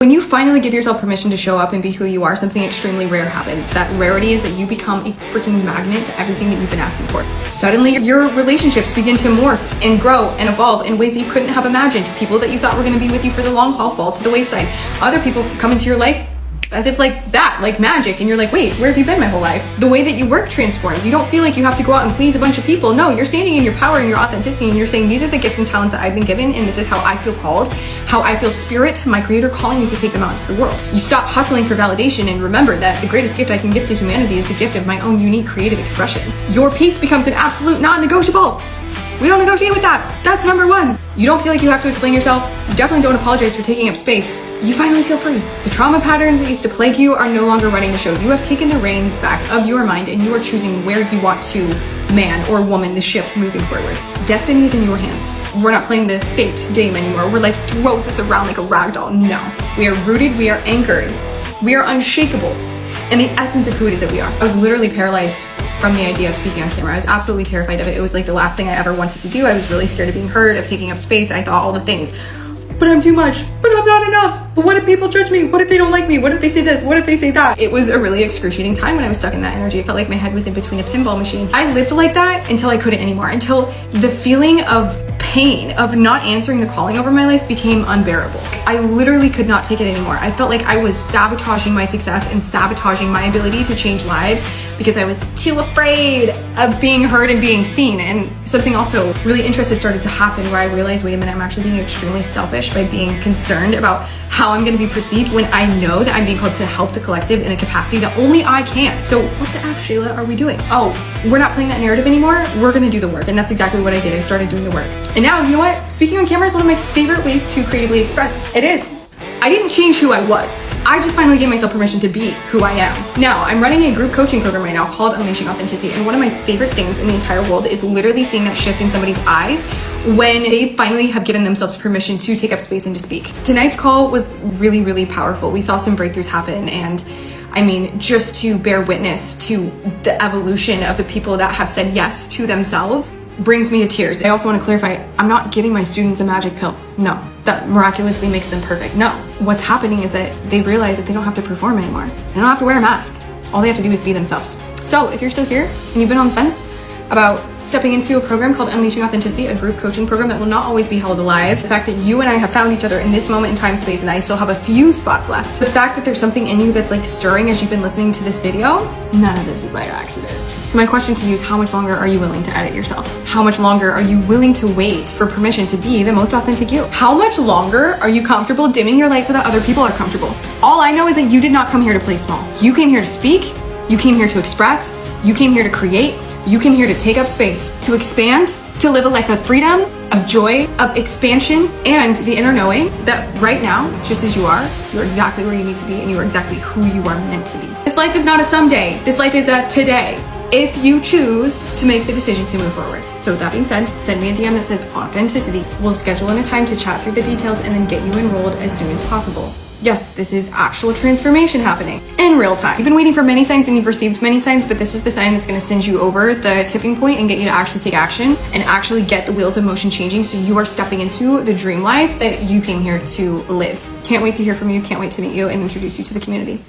When you finally give yourself permission to show up and be who you are, something extremely rare happens. That rarity is that you become a freaking magnet to everything that you've been asking for. Suddenly, your relationships begin to morph and grow and evolve in ways that you couldn't have imagined. People that you thought were going to be with you for the long haul fall to the wayside. Other people come into your life as if like that, like magic, and you're like, wait, where have you been my whole life? The way that you work transforms. You don't feel like you have to go out and please a bunch of people. No, you're standing in your power and your authenticity, and you're saying, these are the gifts and talents that I've been given, and this is how I feel called, how I feel spirit, my creator calling me to take them out into the world. You stop hustling for validation and remember that the greatest gift I can give to humanity is the gift of my own unique creative expression. Your peace becomes an absolute non-negotiable. We don't negotiate with that. That's number one. You don't feel like you have to explain yourself. You definitely don't apologize for taking up space. You finally feel free. The trauma patterns that used to plague you are no longer running the show. You have taken the reins back of your mind and you are choosing where you want to man or woman the ship moving forward. Destiny is in your hands. We're not playing the fate game anymore where life throws us around like a rag doll. No. We are rooted, we are anchored, we are unshakable in the essence of who it is that we are. I was literally paralyzed from the idea of speaking on camera. I was absolutely terrified of it. It was like the last thing I ever wanted to do. I was really scared of being heard, of taking up space. I thought all the things. But I'm too much. But I'm not enough. But what if people judge me? What if they don't like me? What if they say this? What if they say that? It was a really excruciating time when I was stuck in that energy. It felt like my head was in between a pinball machine. I lived like that until I couldn't anymore. Until the feeling of pain of not answering the calling over my life became unbearable. I literally could not take it anymore. I felt like I was sabotaging my success and sabotaging my ability to change lives because I was too afraid of being heard and being seen. And something also really interesting started to happen where I realized, wait a minute, I'm actually being extremely selfish by being concerned about how I'm going to be perceived when I know that I'm being called to help the collective in a capacity that only I can. So what the F, Shayla, are we doing? Oh, we're not playing that narrative anymore. We're going to do the work. And that's exactly what I did. I started doing the work. And now, you know what? Speaking on camera is one of my favorite ways to creatively express. It is. I didn't change who I was. I just finally gave myself permission to be who I am. Now, I'm running a group coaching program right now called Unleashing Authenticity. And one of my favorite things in the entire world is literally seeing that shift in somebody's eyes when they finally have given themselves permission to take up space and to speak. Tonight's call was really, really powerful. We saw some breakthroughs happen, and I mean, just to bear witness to the evolution of the people that have said yes to themselves brings me to tears. I also want to clarify, I'm not giving my students a magic pill. No, that miraculously makes them perfect. No, what's happening is that they realize that they don't have to perform anymore. They don't have to wear a mask. All they have to do is be themselves. So if you're still here and you've been on the fence about stepping into a program called Unleashing Authenticity, a group coaching program that will not always be held alive, the fact that you and I have found each other in this moment in time space and I still have a few spots left, the fact that there's something in you that's like stirring as you've been listening to this video, none of this is by accident. So my question to you is, how much longer are you willing to edit yourself? How much longer are you willing to wait for permission to be the most authentic you? How much longer are you comfortable dimming your light so that other people are comfortable? All I know is that you did not come here to play small. You came here to speak, you came here to express, you came here to create, you came here to take up space, to expand, to live a life of freedom, of joy, of expansion, and the inner knowing that right now, just as you are, you're exactly where you need to be and you are exactly who you are meant to be. This life is not a someday. This life is a today, if you choose to make the decision to move forward. So with that being said, send me a DM that says authenticity. We'll schedule in a time to chat through the details and then get you enrolled as soon as possible. Yes, this is actual transformation happening in real time. You've been waiting for many signs and you've received many signs, but this is the sign that's going to send you over the tipping point and get you to actually take action and actually get the wheels of motion changing so you are stepping into the dream life that you came here to live. Can't wait to hear from you. Can't wait to meet you and introduce you to the community.